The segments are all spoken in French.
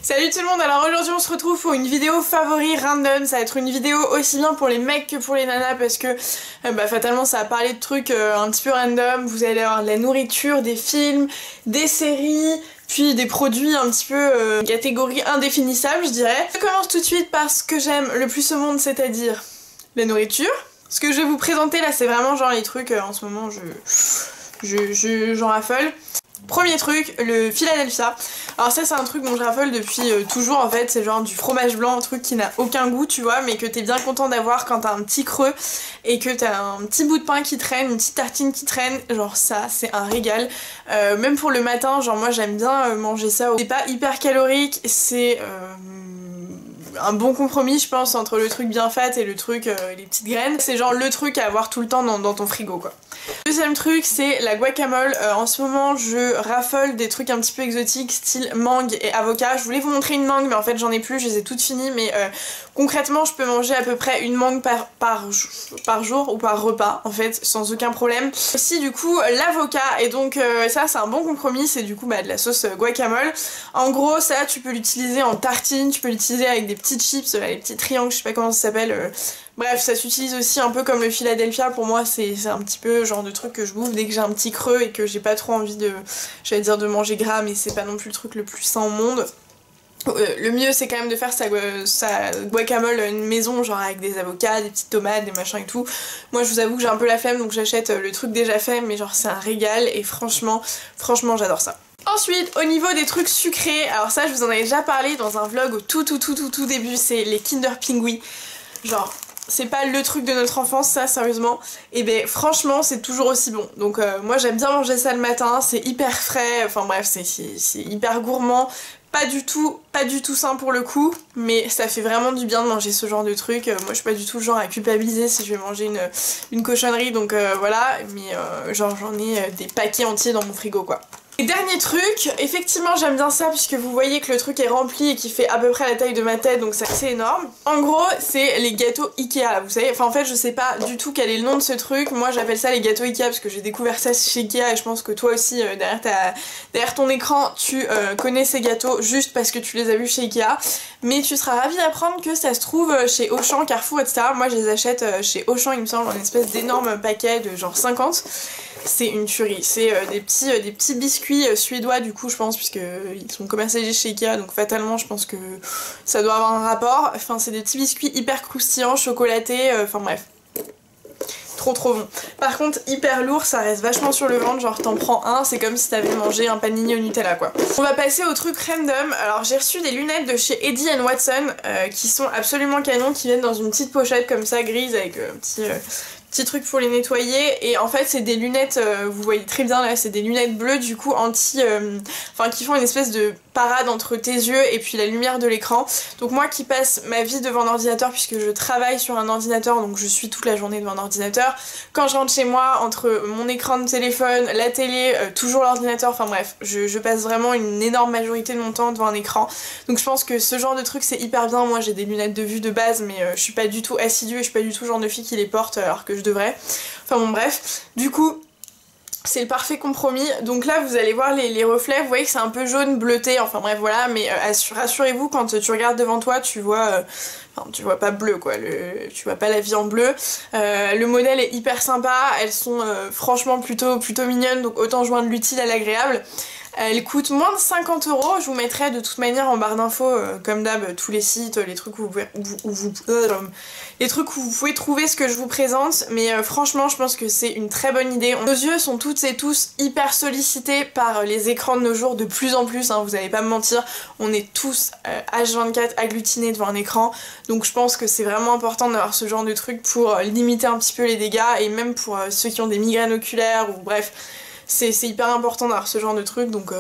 Salut tout le monde, alors aujourd'hui on se retrouve pour une vidéo favori random. Ça va être une vidéo aussi bien pour les mecs que pour les nanas parce que fatalement ça va parler de trucs un petit peu random. Vous allez avoir de la nourriture, des films, des séries, puis des produits un petit peu catégorie indéfinissable je dirais. Je commence tout de suite par ce que j'aime le plus au monde, c'est-à-dire la nourriture. Ce que je vais vous présenter là c'est vraiment genre les trucs en ce moment j'en raffole. Premier truc, le Philadelphia. Alors ça c'est un truc dont je raffole depuis toujours en fait, c'est genre du fromage blanc, un truc qui n'a aucun goût tu vois, mais que t'es bien content d'avoir quand t'as un petit creux et que t'as un petit bout de pain qui traîne, une petite tartine qui traîne, genre ça c'est un régal. Même pour le matin, genre moi j'aime bien manger ça. C'est pas hyper calorique, c'est un bon compromis je pense entre le truc bien fat et le truc les petites graines. C'est genre le truc à avoir tout le temps dans ton frigo quoi. Deuxième truc c'est la guacamole. En ce moment je raffole des trucs un petit peu exotiques style mangue et avocat. Je voulais vous montrer une mangue mais en fait j'en ai plus, je les ai toutes finies, mais concrètement je peux manger à peu près une mangue par jour ou par repas en fait sans aucun problème. Aussi du coup l'avocat, et donc ça c'est un bon compromis, c'est du coup de la sauce guacamole. En gros ça tu peux l'utiliser en tartine, tu peux l'utiliser avec des petites chips, les petits triangles, je sais pas comment ça s'appelle. Bref, ça s'utilise aussi un peu comme le Philadelphia. Pour moi c'est un petit peu genre de truc que je bouffe dès que j'ai un petit creux et que j'ai pas trop envie de, j'allais dire de manger gras, mais c'est pas non plus le truc le plus sain au monde. Le mieux c'est quand même de faire sa guacamole une maison, genre avec des avocats, des petites tomates, des machins et tout. Moi je vous avoue que j'ai un peu la flemme donc j'achète le truc déjà fait, mais genre c'est un régal et franchement j'adore ça. Ensuite au niveau des trucs sucrés, alors ça je vous en avais déjà parlé dans un vlog au tout début, c'est les Kinder Pingui. Genre c'est pas le truc de notre enfance ça sérieusement, et ben franchement c'est toujours aussi bon. Donc moi j'aime bien manger ça le matin, c'est hyper frais, enfin bref c'est hyper gourmand. Pas du tout sain pour le coup, mais ça fait vraiment du bien de manger ce genre de truc. Moi je suis pas du tout le genre à culpabiliser si je vais manger une cochonnerie, donc voilà, mais genre j'en ai des paquets entiers dans mon frigo quoi. Et dernier truc, effectivement j'aime bien ça puisque vous voyez que le truc est rempli et qui fait à peu près la taille de ma tête, donc c'est assez énorme. En gros c'est les gâteaux Ikea là, vous savez, enfin en fait je sais pas du tout quel est le nom de ce truc, moi j'appelle ça les gâteaux Ikea parce que j'ai découvert ça chez Ikea et je pense que toi aussi derrière ton écran tu connais ces gâteaux juste parce que tu les as vus chez Ikea, mais tu seras ravi d'apprendre que ça se trouve chez Auchan, Carrefour etc. Moi je les achète chez Auchan il me semble, en espèce d'énorme paquet de genre 50. C'est une tuerie, c'est des petits biscuits suédois du coup je pense, puisque ils sont commercialisés chez Ikea donc fatalement je pense que ça doit avoir un rapport. Enfin c'est des petits biscuits hyper croustillants, chocolatés, enfin bref. Trop bon. Par contre hyper lourd, ça reste vachement sur le ventre, genre t'en prends un, c'est comme si t'avais mangé un panini au Nutella quoi. On va passer au truc random. Alors j'ai reçu des lunettes de chez Eddy Watson qui sont absolument canons, qui viennent dans une petite pochette comme ça grise avec un petit truc pour les nettoyer, et en fait c'est des lunettes, vous voyez très bien là, c'est des lunettes bleues du coup enfin qui font une espèce de parade entre tes yeux et puis la lumière de l'écran. Donc moi qui passe ma vie devant un ordinateur puisque je travaille sur un ordinateur, donc je suis toute la journée devant un ordinateur, quand je rentre chez moi entre mon écran de téléphone, la télé, toujours l'ordinateur, enfin bref, je passe vraiment une énorme majorité de mon temps devant un écran, donc je pense que ce genre de truc c'est hyper bien. Moi j'ai des lunettes de vue de base mais je suis pas du tout assidue et je suis pas du tout le genre de fille qui les porte alors que je devrais, enfin bon bref, du coup c'est le parfait compromis. Donc là vous allez voir les reflets, vous voyez que c'est un peu jaune bleuté, enfin bref voilà, mais rassurez-vous quand tu regardes devant toi tu vois enfin tu vois pas bleu quoi, tu vois pas la vie en bleu. Le modèle est hyper sympa, elles sont franchement plutôt mignonnes, donc autant joindre l'utile à l'agréable. Elle coûte moins de 50 €, je vous mettrai de toute manière en barre d'infos comme d'hab tous les sites, les trucs où vous pouvez trouver ce que je vous présente, mais franchement je pense que c'est une très bonne idée. Nos yeux sont toutes et tous hyper sollicités par les écrans de nos jours de plus en plus, hein, vous allez pas me mentir, on est tous H24 agglutinés devant un écran, donc je pense que c'est vraiment important d'avoir ce genre de truc pour limiter un petit peu les dégâts, et même pour ceux qui ont des migraines oculaires ou bref. C'est hyper important d'avoir ce genre de truc, donc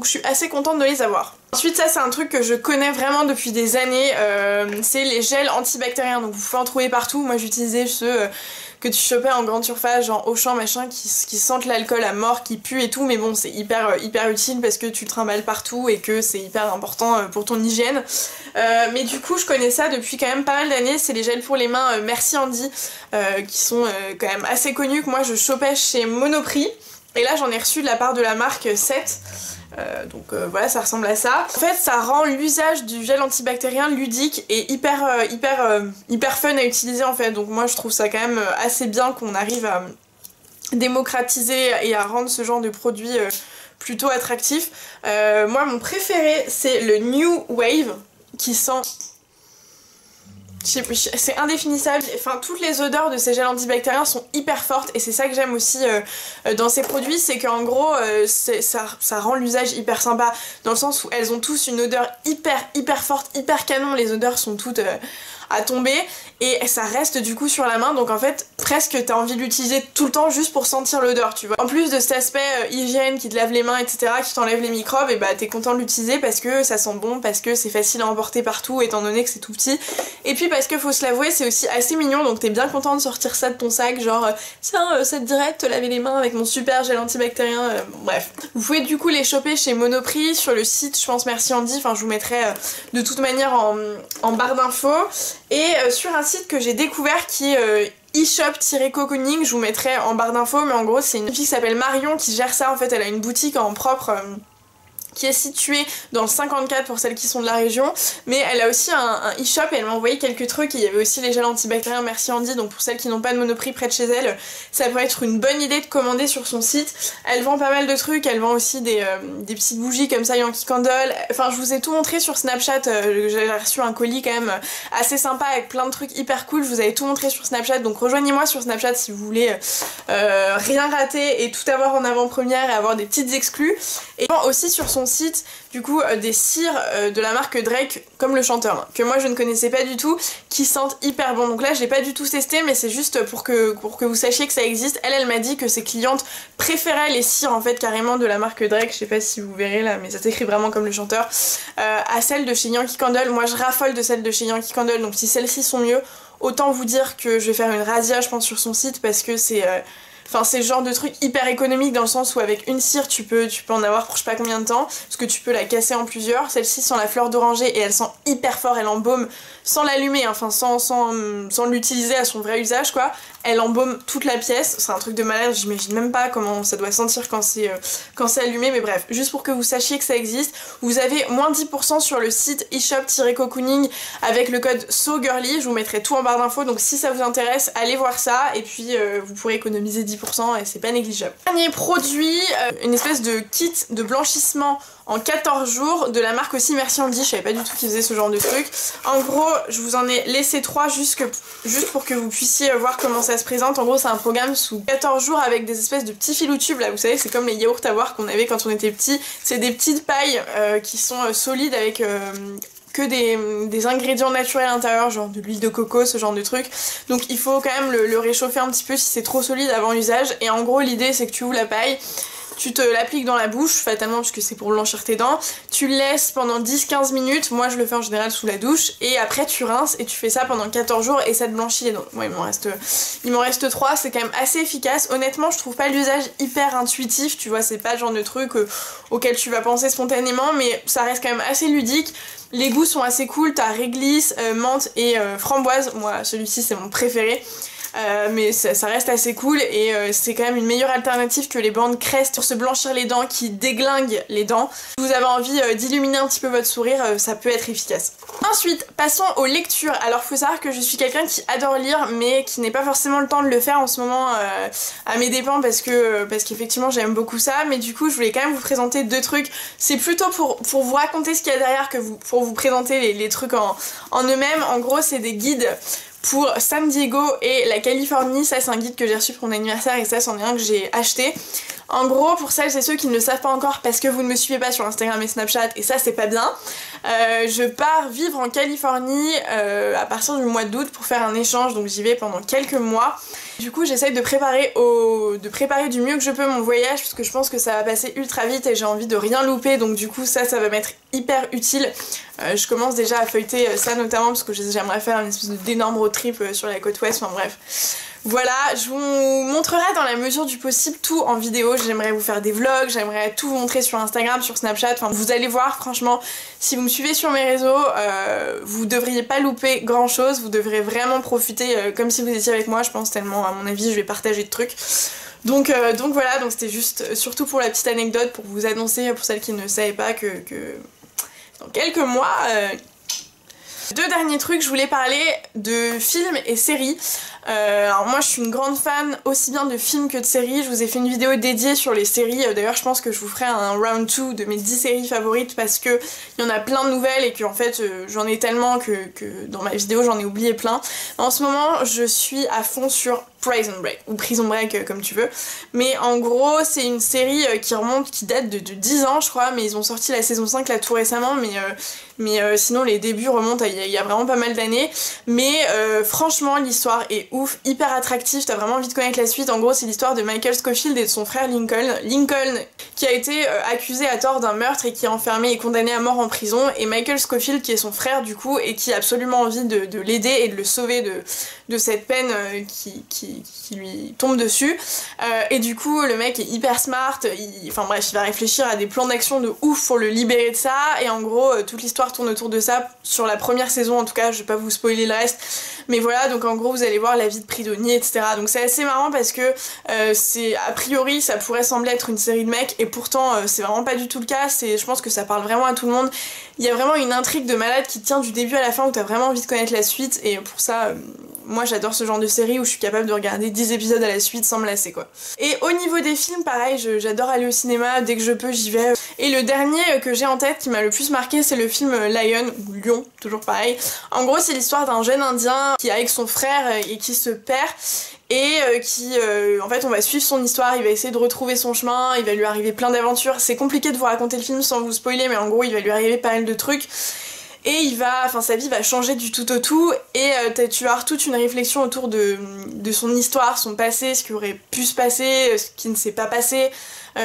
je suis assez contente de les avoir. Ensuite ça c'est un truc que je connais vraiment depuis des années, c'est les gels antibactériens, donc vous pouvez en trouver partout. Moi j'utilisais ceux que tu chopais en grande surface, genre Auchan machin, qui sentent l'alcool à mort, qui puent et tout, mais bon c'est hyper utile parce que tu le trimbales partout et que c'est hyper important pour ton hygiène. Mais du coup je connais ça depuis quand même pas mal d'années, c'est les gels pour les mains Merci Andy, qui sont quand même assez connus, que moi je chopais chez Monoprix. Et là j'en ai reçu de la part de la marque 7 Donc voilà, ça ressemble à ça. En fait, ça rend l'usage du gel antibactérien ludique et hyper fun à utiliser en fait. Donc moi je trouve ça quand même assez bien qu'on arrive à démocratiser et à rendre ce genre de produit plutôt attractif. Moi mon préféré c'est le New Wave qui sent... c'est indéfinissable, enfin toutes les odeurs de ces gels antibactériens sont hyper fortes et c'est ça que j'aime aussi dans ces produits, c'est qu'en gros ça rend l'usage hyper sympa dans le sens où elles ont tous une odeur hyper forte, hyper canon, les odeurs sont toutes à tomber et ça reste du coup sur la main, donc en fait presque t'as envie de l'utiliser tout le temps juste pour sentir l'odeur, tu vois. En plus de cet aspect hygiène qui te lave les mains etc, qui t'enlève les microbes, et bah t'es content de l'utiliser parce que ça sent bon, parce que c'est facile à emporter partout étant donné que c'est tout petit, et puis parce que faut se l'avouer c'est aussi assez mignon, donc t'es bien content de sortir ça de ton sac, genre tiens ça te dirait de te laver les mains avec mon super gel antibactérien, bref. Vous pouvez du coup les choper chez Monoprix, sur le site je pense Merci Handy, enfin je vous mettrai de toute manière en barre d'infos, et sur un site que j'ai découvert qui est eShop-Cocooning, je vous mettrai en barre d'infos, mais en gros c'est une fille qui s'appelle Marion qui gère ça en fait, elle a une boutique en propre qui est située dans le 54 pour celles qui sont de la région, mais elle a aussi un e-shop et elle m'a envoyé quelques trucs, et il y avait aussi les gels antibactériens Merci Handy, donc pour celles qui n'ont pas de Monoprix près de chez elle, ça pourrait être une bonne idée de commander sur son site. Elle vend pas mal de trucs, elle vend aussi des petites bougies comme ça, Yankee Candle, enfin je vous ai tout montré sur Snapchat, j'ai reçu un colis quand même assez sympa avec plein de trucs hyper cool, je vous avais tout montré sur Snapchat, donc rejoignez-moi sur Snapchat si vous voulez rien rater et tout avoir en avant-première et avoir des petites exclus. Et aussi sur son site du coup des cires de la marque Drake, comme le chanteur, hein, que moi je ne connaissais pas du tout, qui sentent hyper bon. Donc là je l'ai pas du tout testé, mais c'est juste pour que vous sachiez que ça existe. Elle m'a dit que ses clientes préféraient les cires en fait carrément de la marque Drake, je sais pas si vous verrez là mais ça s'écrit vraiment comme le chanteur, à celles de chez Yankee Candle. Moi je raffole de celles de chez Yankee Candle, donc si celles-ci sont mieux, autant vous dire que je vais faire une razzia je pense sur son site, parce que c'est enfin c'est le genre de truc hyper économique dans le sens où avec une cire tu peux en avoir pour je sais pas combien de temps, parce que tu peux la casser en plusieurs. Celle-ci sent la fleur d'oranger et elle sent hyper fort, elle embaume sans l'allumer, enfin sans l'utiliser à son vrai usage quoi. Elle embaume toute la pièce, c'est un truc de malade, j'imagine même pas comment ça doit sentir quand c'est allumé, mais bref, juste pour que vous sachiez que ça existe, vous avez moins 10% sur le site eShop-Cocooning avec le code SOGIRLY, je vous mettrai tout en barre d'infos, donc si ça vous intéresse, allez voir ça, et puis vous pourrez économiser 10% et c'est pas négligeable. Dernier produit, une espèce de kit de blanchissement en 14 jours de la marque aussi Merci Handy, je savais pas du tout qu'ils faisaient ce genre de truc. En gros, je vous en ai laissé 3 juste pour que vous puissiez voir comment ça se présente. En gros, c'est un programme sous 14 jours avec des espèces de petits fils tubes là, vous savez, c'est comme les yaourts à boire qu'on avait quand on était petit. C'est des petites pailles qui sont solides avec que des ingrédients naturels à l'intérieur, genre de l'huile de coco, ce genre de truc. Donc il faut quand même le réchauffer un petit peu si c'est trop solide avant l'usage. Et en gros, l'idée c'est que tu ouvres la paille, tu te l'appliques dans la bouche, fatalement parce que c'est pour blanchir tes dents, tu le laisses pendant 10-15 minutes, moi je le fais en général sous la douche, et après tu rinces et tu fais ça pendant 14 jours et ça te blanchit les dents. Moi il m'en reste 3, c'est quand même assez efficace. Honnêtement je trouve pas l'usage hyper intuitif, tu vois, c'est pas le genre de truc auquel tu vas penser spontanément, mais ça reste quand même assez ludique. Les goûts sont assez cool, t'as réglisse, menthe et framboise, moi celui-ci c'est mon préféré. Mais ça reste assez cool et c'est quand même une meilleure alternative que les bandes Crest pour se blanchir les dents qui déglinguent les dents. Si vous avez envie d'illuminer un petit peu votre sourire, ça peut être efficace. Ensuite, passons aux lectures. Alors faut savoir que je suis quelqu'un qui adore lire mais qui n'est pas forcément le temps de le faire en ce moment à mes dépens parce qu'effectivement j'aime beaucoup ça, mais du coup je voulais quand même vous présenter 2 trucs. C'est plutôt pour vous raconter ce qu'il y a derrière que pour vous présenter les trucs en eux-mêmes. En gros c'est des guides pour San Diego et la Californie. Ça c'est un guide que j'ai reçu pour mon anniversaire et ça c'en est un que j'ai acheté. En gros, pour celles et ceux qui ne le savent pas encore parce que vous ne me suivez pas sur Instagram et Snapchat, et ça c'est pas bien, je pars vivre en Californie à partir du mois d'août pour faire un échange, donc j'y vais pendant quelques mois. Du coup j'essaye de préparer du mieux que je peux mon voyage parce que je pense que ça va passer ultra vite et j'ai envie de rien louper, donc du coup ça va m'être hyper utile. Je commence déjà à feuilleter ça notamment parce que j'aimerais faire une espèce d'énorme road trip sur la côte ouest, enfin bref. Voilà, je vous montrerai dans la mesure du possible tout en vidéo, j'aimerais vous faire des vlogs, j'aimerais tout vous montrer sur Instagram, sur Snapchat, enfin vous allez voir franchement, si vous me suivez sur mes réseaux, vous devriez pas louper grand chose, vous devrez vraiment profiter comme si vous étiez avec moi, je pense, tellement à mon avis je vais partager de trucs. Donc voilà, donc c'était juste surtout pour la petite anecdote, pour vous annoncer, pour celles qui ne savaient pas, que dans quelques mois... Deux derniers trucs, je voulais parler de films et séries. Alors moi je suis une grande fan aussi bien de films que de séries, je vous ai fait une vidéo dédiée sur les séries, d'ailleurs je pense que je vous ferai un round 2 de mes 10 séries favorites parce que il y en a plein de nouvelles et que en fait j'en ai tellement que dans ma vidéo j'en ai oublié plein. En ce moment je suis à fond sur Prison Break, ou Prison Break comme tu veux, mais en gros c'est une série qui date de 10 ans je crois, mais ils ont sorti la saison 5 là tout récemment, mais sinon les débuts remontent à il y a vraiment pas mal d'années, mais franchement l'histoire est ouf, hyper attractive, t'as vraiment envie de connaître la suite. En gros c'est l'histoire de Michael Scofield et de son frère Lincoln qui a été accusé à tort d'un meurtre et qui est enfermé et condamné à mort en prison, et Michael Scofield qui est son frère du coup et qui a absolument envie de l'aider et de le sauver de cette peine qui lui tombe dessus, et du coup le mec est hyper smart, enfin bref il va réfléchir à des plans d'action de ouf pour le libérer de ça, et en gros toute l'histoire tourne autour de ça sur la première saison en tout cas, je vais pas vous spoiler le reste, mais voilà, donc en gros vous allez voir la vie de prisonnier etc, donc c'est assez marrant parce que c'est a priori ça pourrait sembler être une série de mecs et pourtant c'est vraiment pas du tout le cas, je pense que ça parle vraiment à tout le monde, il y a vraiment une intrigue de malade qui tient du début à la fin où t'as vraiment envie de connaître la suite, et pour ça moi j'adore ce genre de série où je suis capable de regarder 10 épisodes à la suite sans me lasser quoi. Et au niveau des films pareil, j'adore aller au cinéma, dès que je peux j'y vais. Et le dernier que j'ai en tête qui m'a le plus marqué c'est le film Lion, ou Lion, toujours pareil. En gros c'est l'histoire d'un jeune indien qui est avec son frère et qui se perd, et en fait on va suivre son histoire, il va essayer de retrouver son chemin, il va lui arriver plein d'aventures, c'est compliqué de vous raconter le film sans vous spoiler, mais en gros il va lui arriver pas mal de trucs. Et sa vie va changer du tout au tout, et tu vas avoir toute une réflexion autour de son histoire, son passé, ce qui aurait pu se passer, ce qui ne s'est pas passé,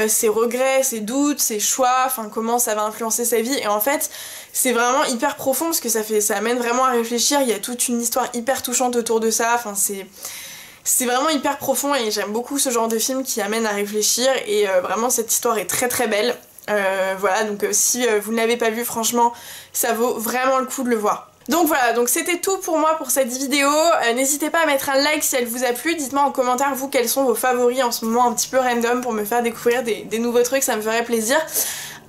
ses regrets, ses doutes, ses choix, enfin comment ça va influencer sa vie, et en fait c'est vraiment hyper profond parce que ça amène vraiment à réfléchir, il y a toute une histoire hyper touchante autour de ça, enfin c'est vraiment hyper profond et j'aime beaucoup ce genre de film qui amène à réfléchir, et vraiment cette histoire est très très belle. Voilà, donc si vous ne l'avez pas vu, franchement ça vaut vraiment le coup de le voir. Donc voilà, donc c'était tout pour moi pour cette vidéo. N'hésitez pas à mettre un like si elle vous a plu, dites-moi en commentaire vous quels sont vos favoris en ce moment un petit peu random pour me faire découvrir des nouveaux trucs, ça me ferait plaisir.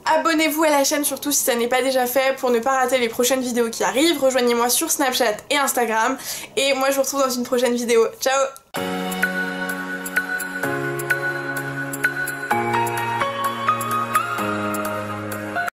Abonnez-vous à la chaîne surtout si ça n'est pas déjà fait pour ne pas rater les prochaines vidéos qui arrivent. Rejoignez-moi sur Snapchat et Instagram, et moi je vous retrouve dans une prochaine vidéo. Ciao!